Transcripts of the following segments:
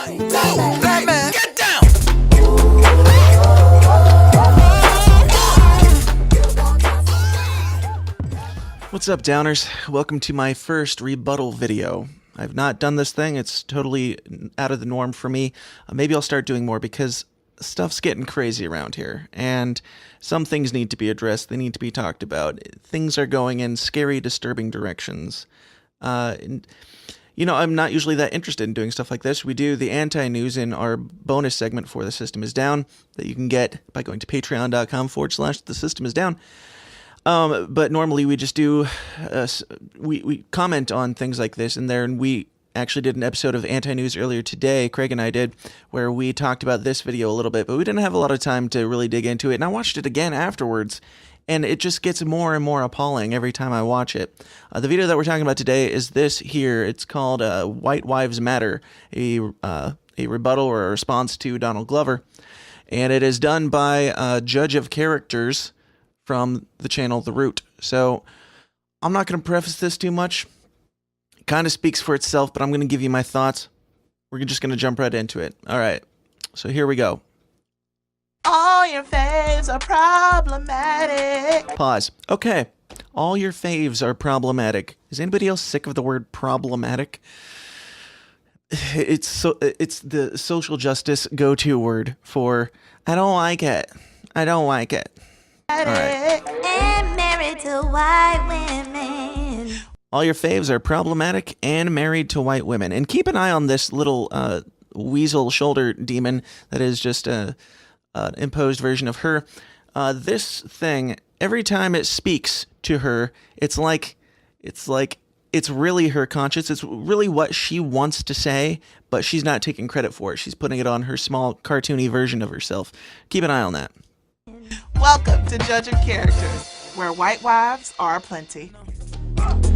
Go, black man, get down. What's up, downers? Welcome to my first rebuttal video. I've not done this thing. It's totally out of the norm for me. Maybe I'll start doing more because stuff's getting crazy around here, and some things need to be addressed. They need to be talked about. Things are going in scary, disturbing directions. And, you know, I'm not usually that interested in doing stuff like this. We do the anti-news in our bonus segment for The System Is Down that you can get by going to patreon.com/The System Is Down. But normally we just do, we comment on things like this in there, and we actually did an episode of Anti-News earlier today, Craig and I did, where we talked about this video a little bit, but we didn't have a lot of time to really dig into it, and I watched it again afterwards, and it just gets more and more appalling every time I watch it. The video that we're talking about today is this here. It's called White Wives Matter, a rebuttal or a response to Donald Glover, and it is done by a judge of characters from the channel The Root. So I'm not going to preface this too much. It kind of speaks for itself, but I'm going to give you my thoughts. We're just going to jump right into it. All right. So here we go. All your faves are problematic. Pause. Okay. All your faves are problematic. Is anybody else sick of the word problematic? It's the social justice go-to word for I don't like it. I don't like it. All right. And married to white women. All your faves are problematic and married to white women. And keep an eye on this little weasel shoulder demon that is just an imposed version of her. This thing, every time it speaks to her, it's really her conscience. It's really what she wants to say, but she's not taking credit for it. She's putting it on her small cartoony version of herself. Keep an eye on that. Welcome to Judge of Characters, where white wives are plenty.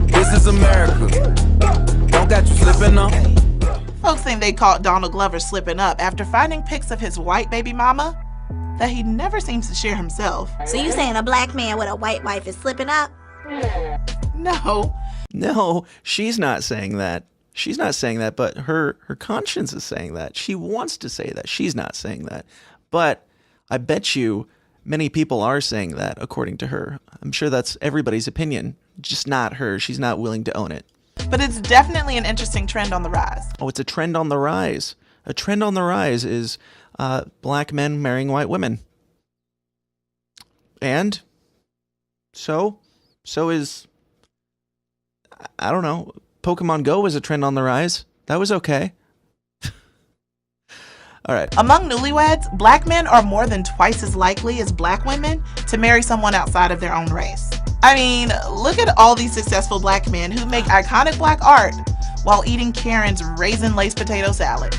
This is America. Don't got you slipping up. Folks think they caught Donald Glover slipping up after finding pics of his white baby mama that he never seems to share himself. So you saying a black man with a white wife is slipping up? No, she's not saying that. She's not saying that, but her conscience is saying that. She wants to say that. She's not saying that. But I bet you many people are saying that, according to her. I'm sure that's everybody's opinion, just not her. She's not willing to own it. But it's definitely an interesting trend on the rise. Oh, it's a trend on the rise. A trend on the rise is black men marrying white women. And so is, I don't know, Pokemon Go was a trend on the rise. That was okay. All right. Among newlyweds, black men are more than twice as likely as black women to marry someone outside of their own race. I mean, look at all these successful black men who make iconic black art while eating Karen's raisin-laced potato salad.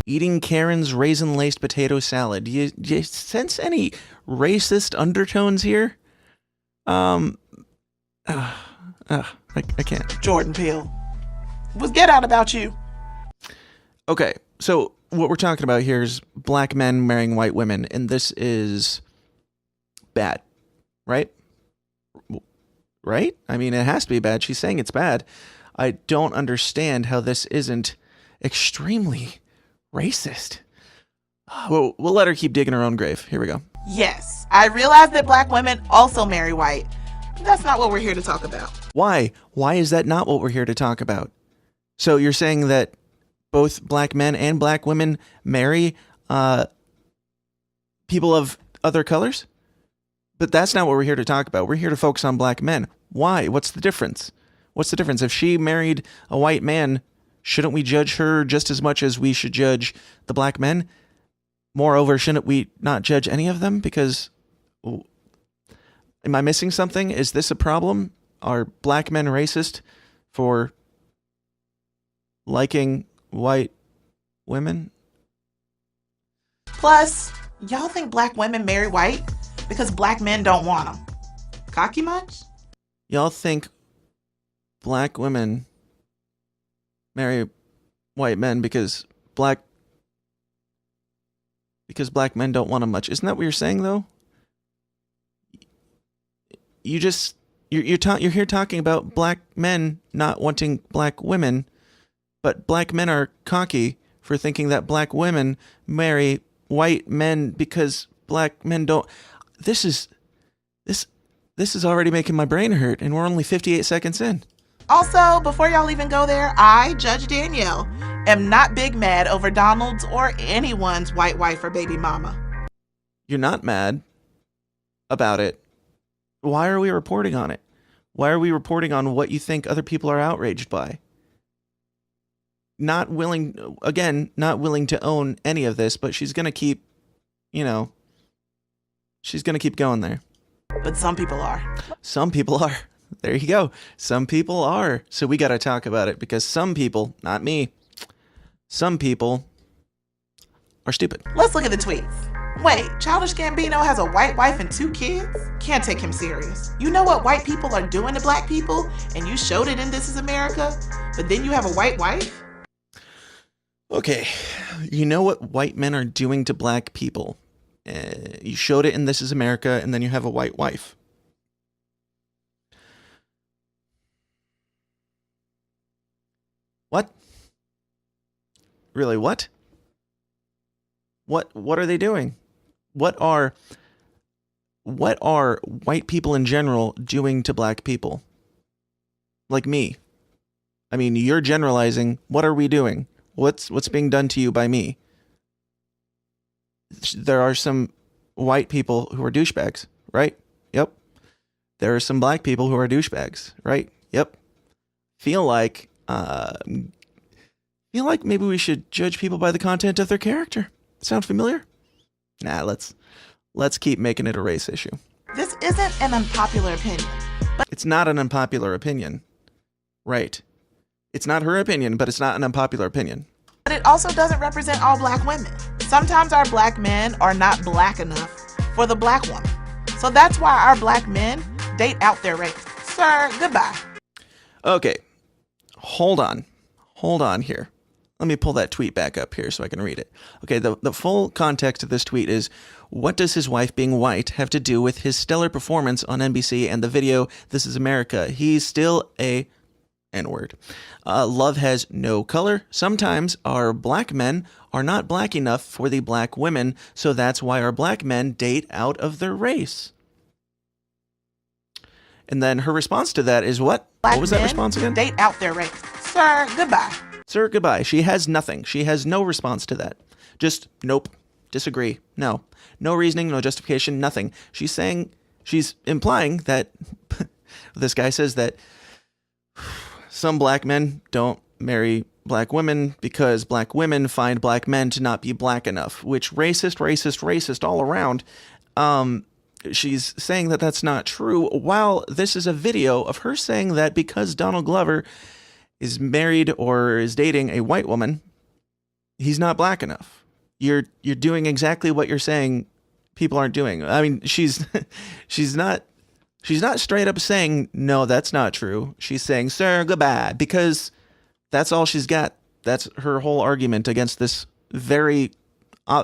Eating Karen's raisin-laced potato salad. Do you sense any racist undertones here? I can't. Jordan Peele. What's Get Out about you? Okay, so what we're talking about here is black men marrying white women, and this is bad, right? Right? I mean, it has to be bad. She's saying it's bad. I don't understand how this isn't extremely racist. Well, we'll let her keep digging her own grave. Here we go. Yes, I realize that black women also marry white, but that's not what we're here to talk about. Why? Why is that not what we're here to talk about? So you're saying that both black men and black women marry people of other colors? But that's not what we're here to talk about. We're here to focus on black men. Why? What's the difference? What's the difference? If she married a white man, shouldn't we judge her just as much as we should judge the black men? Moreover, shouldn't we not judge any of them? Because, am I missing something? Is this a problem? Are black men racist for liking white women? Plus, y'all think black women marry white because black men don't want them. Cocky much? Y'all think black women marry white men because black men don't want them much. Isn't that what you're saying, though? You're here talking about black men not wanting black women, but black men are cocky for thinking that black women marry white men because black men don't. This is already making my brain hurt, and we're only 58 seconds in. Also, before y'all even go there, I, Judge Danielle, am not big mad over Donald's or anyone's white wife or baby mama. You're not mad about it. Why are we reporting on it? Why are we reporting on what you think other people are outraged by? Not willing to own any of this, but she's going to keep, she's going to keep going there. But some people are. Some people are. There you go. Some people are. So we got to talk about it because some people, not me, some people are stupid. Let's look at the tweets. Wait, Childish Gambino has a white wife and 2 kids? Can't take him serious. You know what white people are doing to black people? And you showed it in This Is America? But then you have a white wife? Okay, you know what white men are doing to black people. You showed it in This Is America, and then you have a white wife. What? Really, what? What are they doing? What are white people in general doing to black people? Like me. I mean, you're generalizing. What are we doing? What's being done to you by me? There are some white people who are douchebags, right? Yep. There are some black people who are douchebags, right? Yep. Feel like maybe we should judge people by the content of their character. Sound familiar? Nah, let's keep making it a race issue. This isn't an unpopular opinion. It's not an unpopular opinion. Right. It's not her opinion, but it's not an unpopular opinion. But it also doesn't represent all black women. Sometimes our black men are not black enough for the black woman. So that's why our black men date out their race. Sir, goodbye. Okay. Hold on here. Let me pull that tweet back up here so I can read it. Okay, the full context of this tweet is, what does his wife being white have to do with his stellar performance on NBC and the video This Is America? He's still a N-word. Love has no color. Sometimes our black men are not black enough for the black women, so that's why our black men date out of their race. And then her response to that is what? What was that response again? Date out their race. Sir, goodbye. Sir, goodbye. She has nothing. She has no response to that. Just, nope. Disagree. No. No reasoning, no justification, nothing. She's implying that this guy says that some black men don't marry black women because black women find black men to not be black enough, which racist all around. She's saying that that's not true, while this is a video of her saying that because Donald Glover is married or is dating a white woman, he's not black enough. You're doing exactly what you're saying people aren't doing. I mean, she's not straight up saying, no, that's not true. She's saying, sir, goodbye, because that's all she's got. That's her whole argument against this very,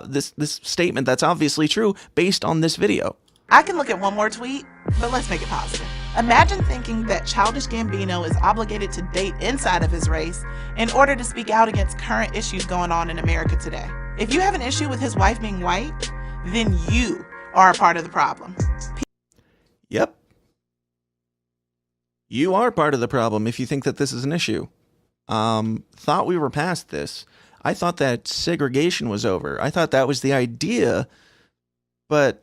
this statement that's obviously true based on this video. I can look at one more tweet, but let's make it positive. Imagine thinking that Childish Gambino is obligated to date inside of his race in order to speak out against current issues going on in America today. If you have an issue with his wife being white, then you are a part of the problem. Yep. You are part of the problem if you think that this is an issue. Thought we were past this. I thought that segregation was over. I thought that was the idea, but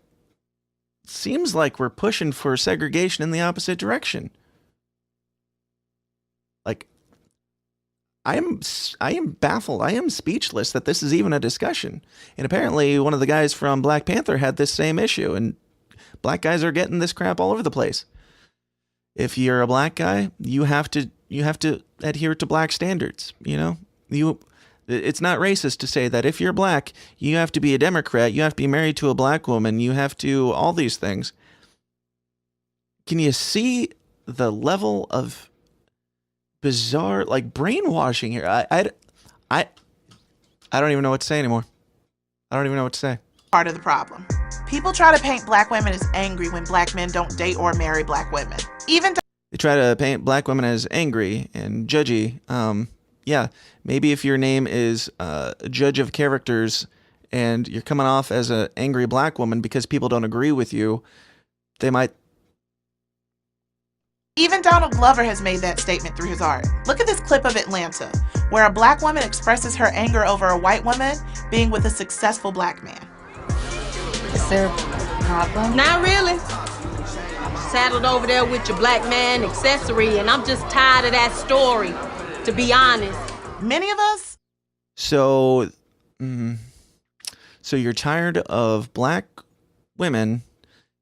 seems like we're pushing for segregation in the opposite direction. Like, I am baffled. I am speechless that this is even a discussion. And apparently one of the guys from Black Panther had this same issue, and black guys are getting this crap all over the place. If you're a black guy, you have to adhere to black standards, you know? It's not racist to say that if you're black, you have to be a Democrat, you have to be married to a black woman, you have to all these things. Can you see the level of bizarre, like, brainwashing here? I don't even know what to say anymore. I don't even know what to say. Part of the problem. People try to paint black women as angry when black men don't date or marry black women. They try to paint black women as angry and judgy. yeah, maybe if your name is Judge of Characters and you're coming off as an angry black woman because people don't agree with you, they might. Even Donald Glover has made that statement through his art. Look at this clip of Atlanta, where a black woman expresses her anger over a white woman being with a successful black man. Is there a problem? Not really. Saddled over there with your black man accessory, and I'm just tired of that story, to be honest. Many of us. So you're tired of black women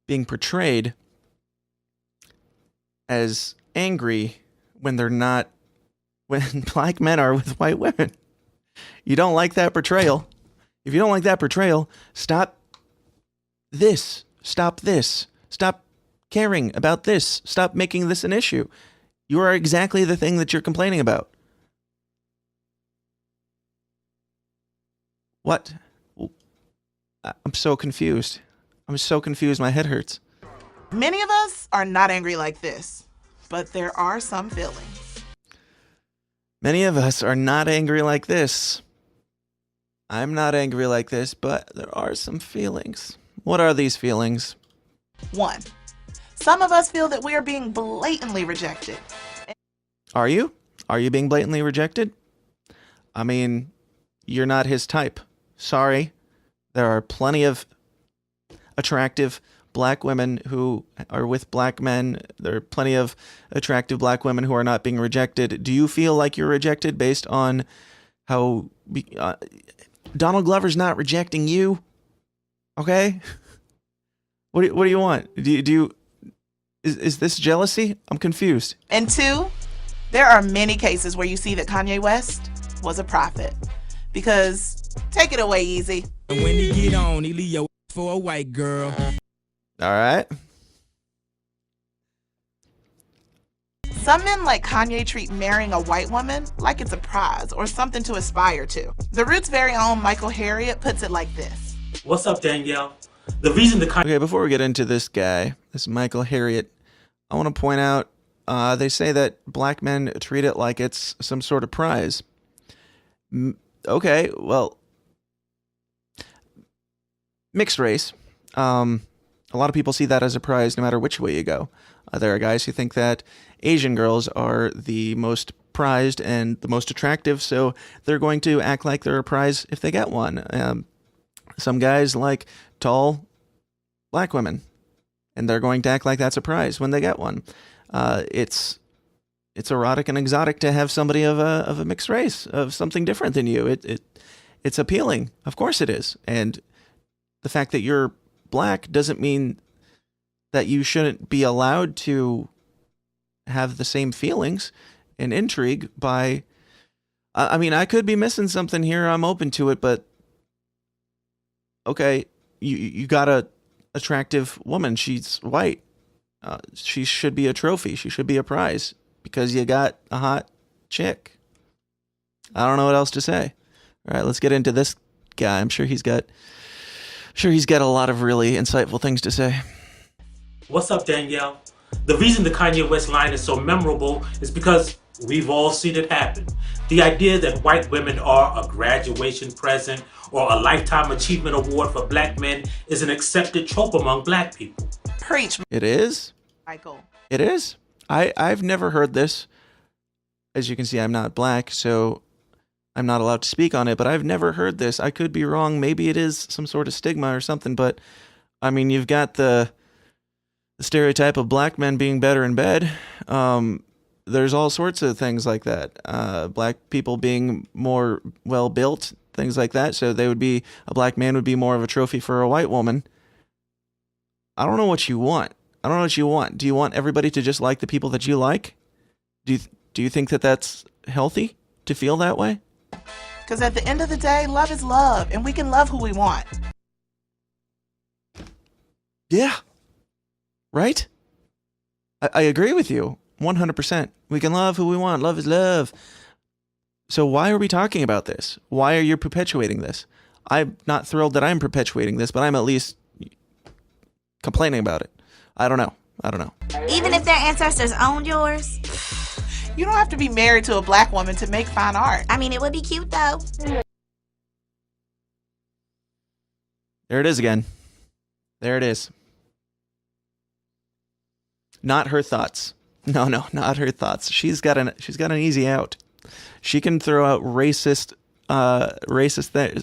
being portrayed as angry when they're not, when black men are with white women. You don't like that portrayal. If you don't like that portrayal, stop this. Stop this. Stop caring about this. Stop making this an issue. You are exactly the thing that you're complaining about. What? I'm so confused. I'm so confused. My head hurts. Many of us are not angry like this, but there are some feelings. Many of us are not angry like this. I'm not angry like this, but there are some feelings. What are these feelings? 1. Some of us feel that we are being blatantly rejected. Are you? Are you being blatantly rejected? I mean, you're not his type. Sorry. There are plenty of attractive black women who are with black men. There are plenty of attractive black women who are not being rejected. Do you feel like you're rejected based on how Donald Glover's not rejecting you? Okay. What do you want? Is this jealousy? I'm confused. And 2, there are many cases where you see that Kanye West was a prophet. Because, take it away, Easy. And when he get on, he leave your for a white girl. All right. Some men like Kanye treat marrying a white woman like it's a prize or something to aspire to. The Root's very own Michael Harriot puts it like this. What's up, Danielle? The reason the Okay, before we get into this guy, this Michael Harriot, I want to point out, they say that black men treat it like it's some sort of prize. Okay, well, mixed race. A lot of people see that as a prize no matter which way you go. There are guys who think that Asian girls are the most prized and the most attractive, so they're going to act like they're a prize if they get one. Some guys like tall black women, and they're going to act like that's a prize when they get one. It's erotic and exotic to have somebody of a mixed race, of something different than you. It's appealing. Of course it is. And the fact that you're black doesn't mean that you shouldn't be allowed to have the same feelings and intrigue by... I mean, I could be missing something here. I'm open to it, but... Okay, you got a attractive woman. She's white. She should be a trophy. She should be a prize because you got a hot chick. I don't know what else to say. All right, let's get into this guy. I'm sure he's got a lot of really insightful things to say. What's up, Danielle? The reason the Kanye West line is so memorable is because we've all seen it happen. The idea that white women are a graduation present or a lifetime achievement award for black men is an accepted trope among black people. Preach, It is? Michael. It is? I've never heard this. As you can see, I'm not black, so I'm not allowed to speak on it, but I've never heard this. I could be wrong. Maybe it is some sort of stigma or something, but I mean, you've got the stereotype of black men being better in bed. There's all sorts of things like that. Black people being more well-built, things like that. So a black man would be more of a trophy for a white woman. I don't know what you want. I don't know what you want. Do you want everybody to just like the people that you like? Do you think that that's healthy to feel that way? Because at the end of the day, love is love, and we can love who we want. Yeah. Right? I agree with you 100%. We can love who we want. Love is love. So why are we talking about this? Why are you perpetuating this? I'm not thrilled that I'm perpetuating this, but I'm at least complaining about it. I don't know. Even if their ancestors owned yours? You don't have to be married to a black woman to make fine art. I mean, it would be cute though. There it is again. There it is. Not her thoughts. No, not her thoughts. She's got an easy out. She can throw out racist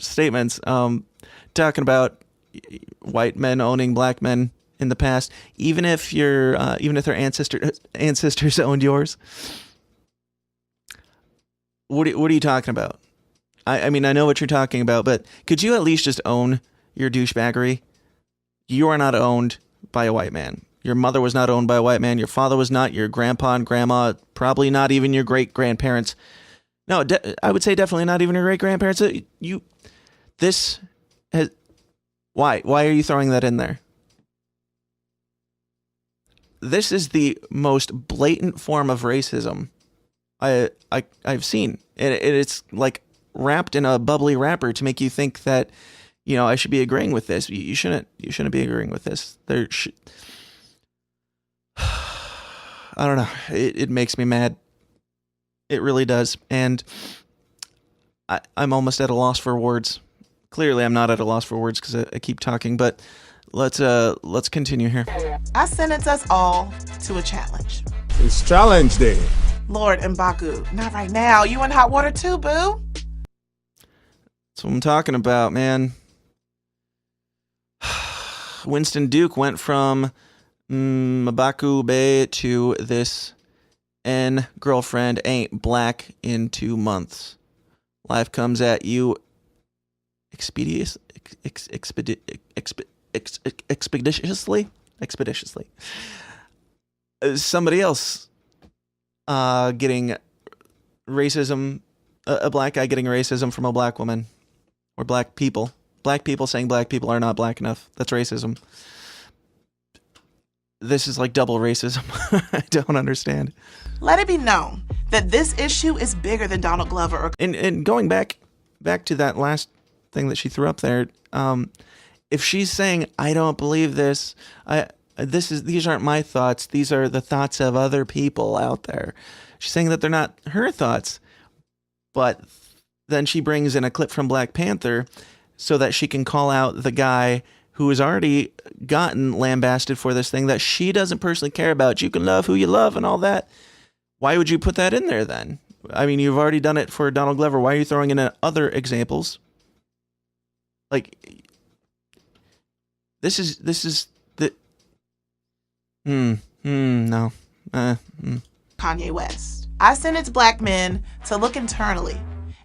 statements, talking about white men owning black men in the past, even if their ancestors owned yours. What are you talking about? I mean, I know what you're talking about, but could you at least just own your douchebaggery? You are not owned by a white man. Your mother was not owned by a white man. Your father was not. Your grandpa and grandma, probably not even your great-grandparents. No, I would say definitely not even your great-grandparents. Why are you throwing that in there? This is the most blatant form of racism I've seen. It's like wrapped in a bubbly wrapper to make you think that, I should be agreeing with this. You shouldn't be agreeing with this. I don't know. It makes me mad. It really does. And I'm almost at a loss for words. Clearly, I'm not at a loss for words because I keep talking, but let's continue here. I sentence us all to a challenge. It's challenge day. Lord Mbaku, not right now. You in hot water too, boo? That's what I'm talking about, man. Winston Duke went from Mbaku Bay to this girlfriend ain't black in 2 months. Life comes at you expeditiously. Somebody else getting racism, a black guy getting racism from a black woman, or black people saying black people are not black enough. That's racism. This is like double racism. I don't understand. Let it be known that this issue is bigger than Donald Glover. And going back to that last thing that she threw up there, if she's saying, I don't believe this, these aren't my thoughts, these are the thoughts of other people out there. She's saying that they're not her thoughts, but then she brings in a clip from Black Panther so that she can call out the guy who has already gotten lambasted for this thing that she doesn't personally care about. You can love who you love and all that. Why would you put that in there then? I mean, you've already done it for Donald Glover. Why are you throwing in other examples? Like, this is the... no. Kanye West. I sentence black men to look internally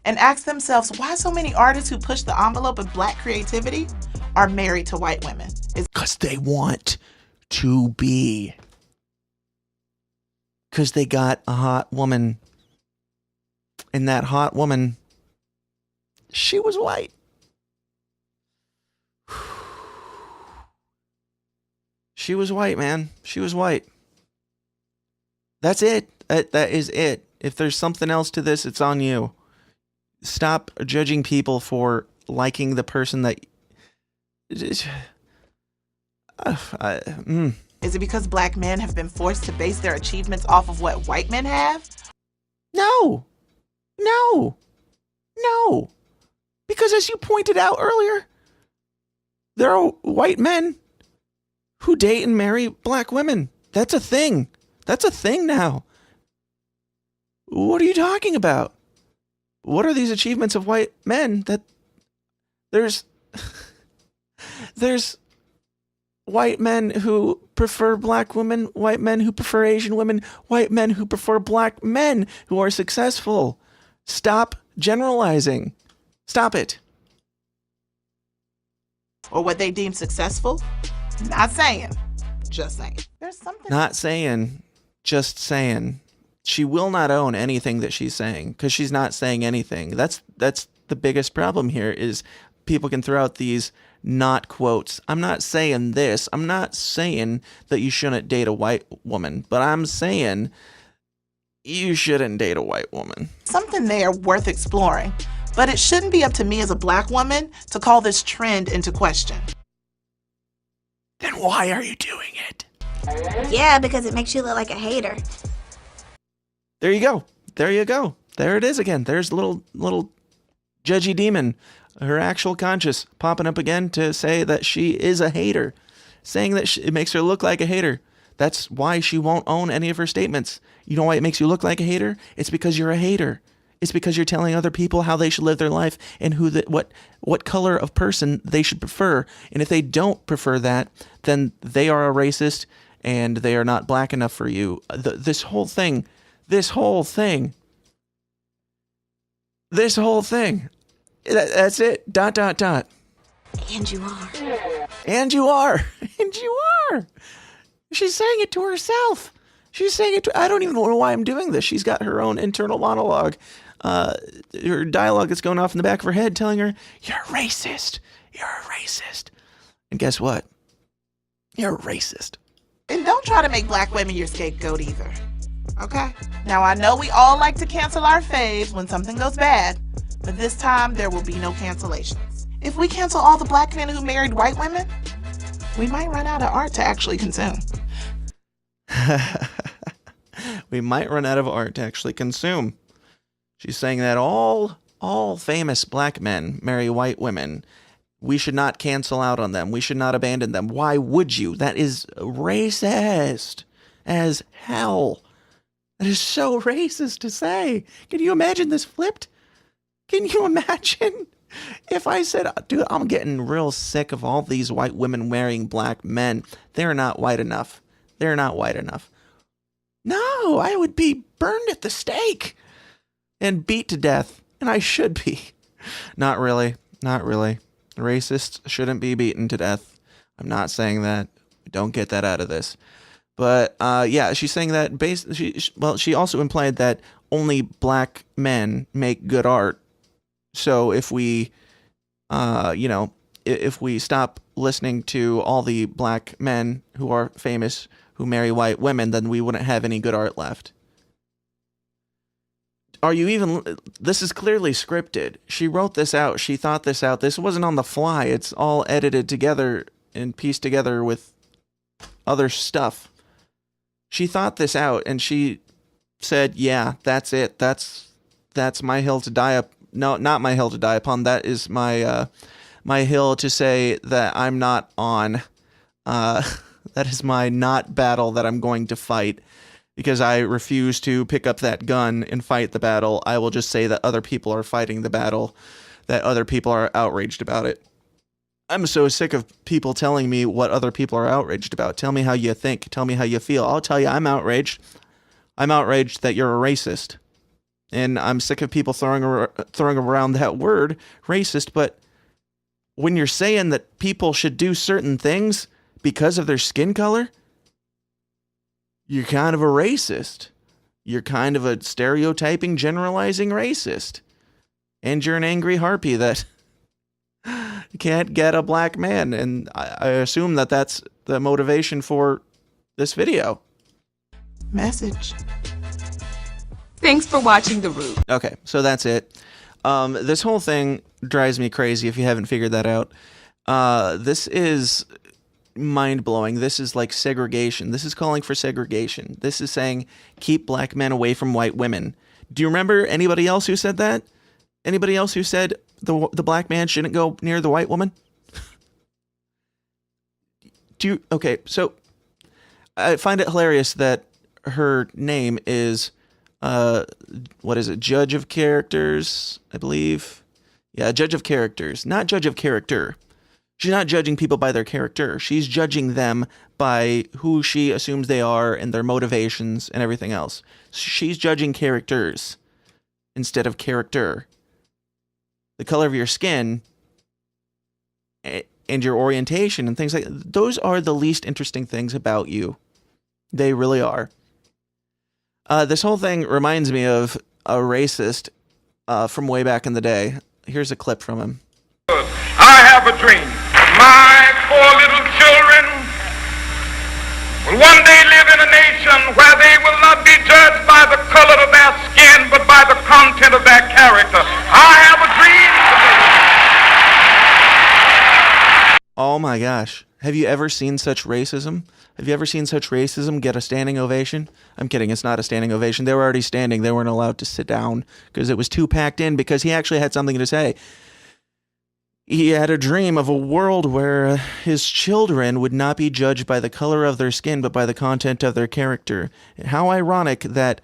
and ask themselves why so many artists who push the envelope of black creativity are married to white women. Because they want to be. Because they got a hot woman. And that hot woman, she was white. She was white, man. She was white. That's it. That is it. If there's something else to this, it's on you. Stop judging people for liking the person that... Is it because black men have been forced to base their achievements off of what white men have? No. Because as you pointed out earlier, there are white men who date and marry black women. That's a thing. That's a thing now. What are you talking about? What are these achievements of white men that there's white men who prefer black women, white men who prefer Asian women, white men who prefer black men who are successful. Stop generalizing. Stop it. Or what they deem successful? Not saying. Just saying. There's something. Not saying. Just saying. She will not own anything that she's saying because she's not saying anything. That's the biggest problem here is people can throw out these not quotes. I'm not saying this. I'm not saying that you shouldn't date a white woman, but I'm saying you shouldn't date a white woman. Something there worth exploring, but it shouldn't be up to me as a black woman to call this trend into question. Then why are you doing it? Yeah, because it makes you look like a hater. There you go. There you go. There it is again. There's little judgy demon, her actual conscience popping up again to say that she is a hater, saying that it makes her look like a hater. That's why she won't own any of her statements. You know why it makes you look like a hater? It's because you're a hater. It's because you're telling other people how they should live their life and what color of person they should prefer. And if they don't prefer that, then they are a racist and they are not black enough for you. This whole thing. That's it. ... And you are. And you are. And you are. She's saying it to herself. She's saying it to... I don't even know why I'm doing this. She's got her own internal monologue. Her dialogue that's going off in the back of her head telling her, you're racist. You're a racist. And guess what? You're a racist. And don't try to make black women your scapegoat either. Okay? Now, I know we all like to cancel our faves when something goes bad, but this time there will be no cancellations. If we cancel all the black men who married white women, we might run out of art to actually consume. We might run out of art to actually consume. She's saying that all famous black men marry white women. We should not cancel out on them. We should not abandon them. Why would you? That is racist as hell. That is so racist to say. Can you imagine this flipped? Can you imagine if I said, dude, I'm getting real sick of all these white women marrying black men. They're not white enough. They're not white enough. No, I would be burned at the stake and beat to death. And I should be. Not really. Not really. Racists shouldn't be beaten to death. I'm not saying that. Don't get that out of this. But yeah, she's saying that she also implied that only black men make good art. So if we, if we stop listening to all the black men who are famous who marry white women, then we wouldn't have any good art left. Are you even... This is clearly scripted. She wrote this out. She thought this out. This wasn't on the fly. It's all edited together and pieced together with other stuff. She thought this out, and she said, yeah, that's it. That's my hill to die up. No, not my hill to die upon. That is my hill to say that I'm not on. That is my not battle that I'm going to fight. Because I refuse to pick up that gun and fight the battle. I will just say that other people are fighting the battle, that other people are outraged about it. I'm so sick of people telling me what other people are outraged about. Tell me how you think. Tell me how you feel. I'll tell you I'm outraged. I'm outraged that you're a racist. And I'm sick of people throwing around that word, racist. But when you're saying that people should do certain things because of their skin color, you're kind of a racist. You're kind of a stereotyping, generalizing racist. And you're an angry harpy that can't get a black man. And I assume that that's the motivation for this video. Message. Thanks for watching The Root. Okay, so that's it. This whole thing drives me crazy if you haven't figured that out. This is... mind-blowing. This is like segregation. This is calling for segregation. This is saying keep black men away from white women. Do you remember anybody else who said that? Anybody else who said the black man shouldn't go near the white woman? Okay, so I find it hilarious that her name is what is it? Judge of Characters, I believe. Yeah, Judge of Characters, not Judge of Character. She's not judging people by their character. She's judging them by who she assumes they are and their motivations and everything else. She's judging characters instead of character. The color of your skin and your orientation and things like that, those are the least interesting things about you. They really are. This whole thing reminds me of a racist from way back in the day. Here's a clip from him. I have a dream. My poor little children will one day live in a nation where they will not be judged by the color of their skin, but by the content of their character. I have a dream. Oh my gosh. Have you ever seen such racism? Have you ever seen such racism get a standing ovation? I'm kidding. It's not a standing ovation. They were already standing. They weren't allowed to sit down because it was too packed in, because he actually had something to say. He had a dream of a world where his children would not be judged by the color of their skin, but by the content of their character. How ironic that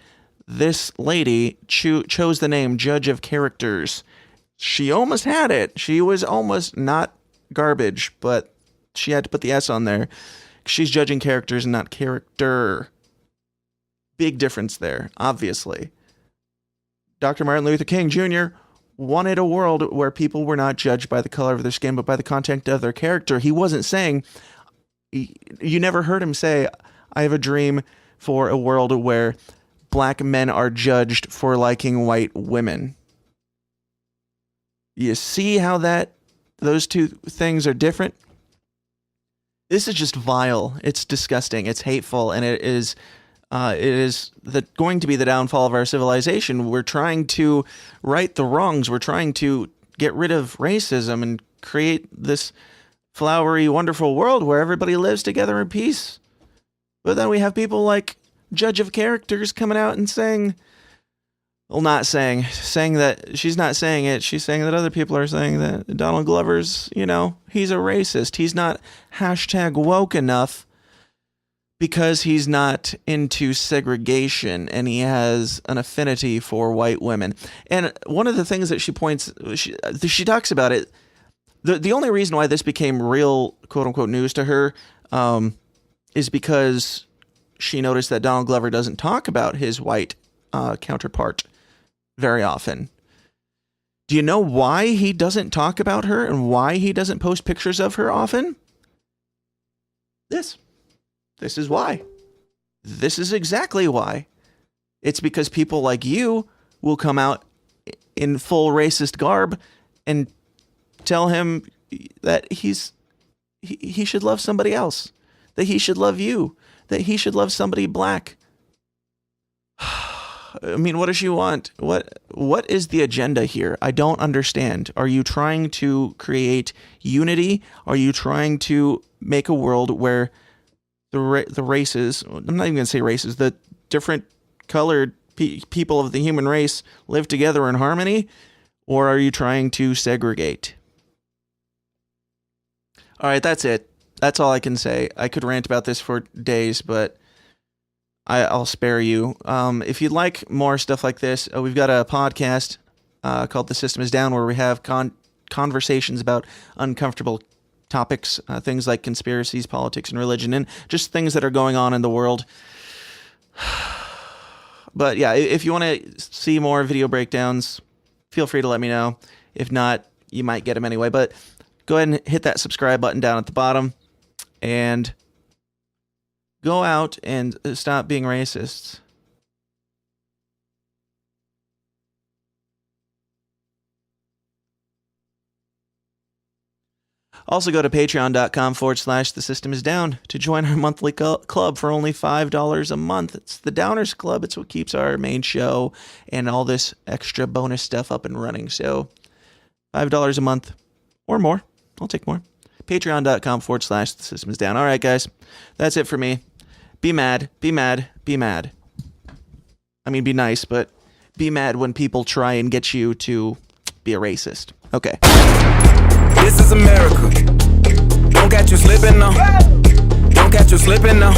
this lady chose the name Judge of Characters. She almost had it. She was almost not garbage, but she had to put the S on there. She's judging characters and not character. Big difference there, obviously. Dr. Martin Luther King Jr. wanted a world where people were not judged by the color of their skin, but by the content of their character. He wasn't saying, you never heard him say, I have a dream for a world where black men are judged for liking white women. You see how those two things are different? This is just vile. It's disgusting. It's hateful, and it is going to be the downfall of our civilization. We're trying to right the wrongs. We're trying to get rid of racism and create this flowery, wonderful world where everybody lives together in peace. But then we have people like Judge of Characters coming out and saying that she's not saying it. She's saying that other people are saying that Donald Glover's, he's a racist. He's not #woke enough because he's not into segregation and he has an affinity for white women. And one of the things that she talks about it, the only reason why this became real quote unquote news to her is because she noticed that Donald Glover doesn't talk about his white counterpart very often. Do you know why he doesn't talk about her and why he doesn't post pictures of her often? This is why. This is exactly why. It's because people like you will come out in full racist garb and tell him that he should love somebody else, that he should love you, that he should love somebody black. I mean, what does she want? What is the agenda here? I don't understand. Are you trying to create unity? Are you trying to make a world where the races, I'm not even going to say races, the different colored people of the human race live together in harmony? Or are you trying to segregate? All right, that's it. That's all I can say. I could rant about this for days, but I'll spare you. If you'd like more stuff like this, we've got a podcast called The System Is Down, where we have conversations about uncomfortable topics, things like conspiracies, politics, and religion, and just things that are going on in the world. But yeah, if you want to see more video breakdowns, feel free to let me know. If not, you might get them anyway. But go ahead and hit that subscribe button down at the bottom, and go out and stop being racists. Also, go to patreon.com/The System Is Down to join our monthly club for only $5 a month. It's the Downers Club. It's what keeps our main show and all this extra bonus stuff up and running. So $5 a month or more. I'll take more. Patreon.com/The System Is Down. All right, guys. That's it for me. Be mad. Be mad. Be mad. I mean, be nice, but be mad when people try and get you to be a racist. Okay. This is America. Don't catch you slipping now. Don't catch you slipping now.